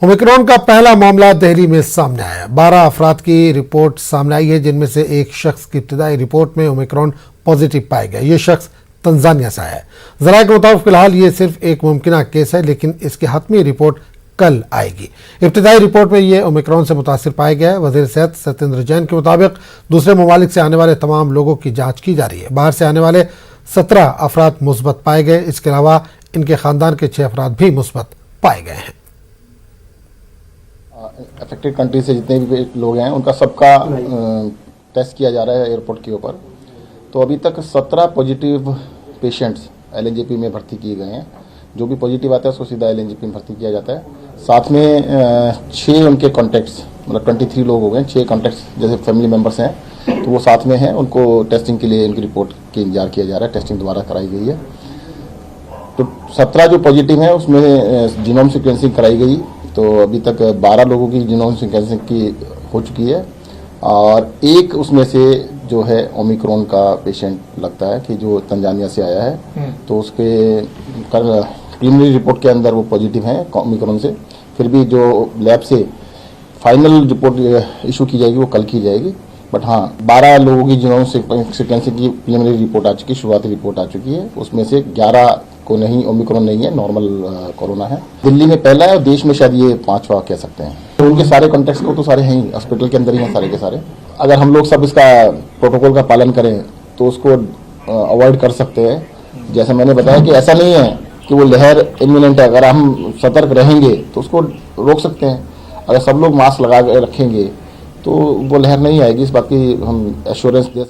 Omicron का पहला मामला दिल्ली में सामने आया। 12 अफराद की रिपोर्ट सामने आई है, जिनमें से एक शख्स की इब्तिदाई रिपोर्ट में ओमिक्रॉन पॉजिटिव पाया गया। ये शख्स तंजानिया से आया है। जराये के मुताबिक फिलहाल ये सिर्फ एक मुमकिन केस है, लेकिन इसकी हतमी रिपोर्ट कल आएगी। इब्तिदाई रिपोर्ट में ये ओमिक्रॉन से मुतासिर पाया गया है। वजीर सेहत सत्येंद्र जैन के मुताबिक दूसरे ममालिक से आने वाले तमाम लोगों की जाँच की जा रही है। बाहर से आने वाले 17 अफराद मुस्बत पाए गए। इसके अलावा इनके खानदान के 6 अफराद भी मुस्बत पाए गए हैं। अफेक्टेड कंट्री से जितने भी लोग हैं उनका सबका टेस्ट किया जा रहा है एयरपोर्ट के ऊपर। तो अभी तक 17 पॉजिटिव पेशेंट्स एलएनजेपी में भर्ती किए गए हैं। जो भी पॉजिटिव आता है उसको सीधा एलएनजेपी में भर्ती किया जाता है। साथ में 6 उनके कॉन्टैक्ट्स, मतलब 23 लोग हो गए, 6 कॉन्टैक्ट्स जैसे फैमिली मेम्बर्स हैं तो वो साथ में हैं। उनको टेस्टिंग के लिए इनकी रिपोर्ट की इंतजार किया जा रहा है। टेस्टिंग दोबारा कराई गई है। तो 17 जो पॉजिटिव हैं उसमें जीनोम सीक्वेंसिंग कराई गई। तो अभी तक 12 लोगों की जीनोम सीक्वेंसिंग की हो चुकी है और एक उसमें से जो है ओमिक्रॉन का पेशेंट लगता है कि जो तंजानिया से आया है। तो उसके प्रीलिमिनरी रिपोर्ट के अंदर वो पॉजिटिव हैं ओमिक्रॉन से। फिर भी जो लैब से फाइनल रिपोर्ट इशू की जाएगी वो कल की जाएगी। बट हाँ, 12 लोगों की जीनोम सीक्वेंसिंग की प्रीलिमिनरी रिपोर्ट आ चुकी है, शुरुआती रिपोर्ट आ चुकी है। उसमें से 11 को नहीं, ओमिक्रॉन नहीं है, नॉर्मल कोरोना है। दिल्ली में पहला है और देश में शायद ये 5वां कह सकते हैं। तो उनके सारे कॉन्टैक्ट्स को तो सारे हैं ही, हॉस्पिटल के अंदर ही हैं सारे के सारे। अगर हम लोग सब इसका प्रोटोकॉल का पालन करें तो उसको अवॉइड कर सकते हैं। जैसे मैंने बताया कि ऐसा नहीं है कि वो लहर इम्मिनेंट है। अगर हम सतर्क रहेंगे तो उसको रोक सकते हैं। अगर सब लोग मास्क लगा के रखेंगे तो वो लहर नहीं आएगी। इस बात की हम एश्योरेंस दे सकते हैं।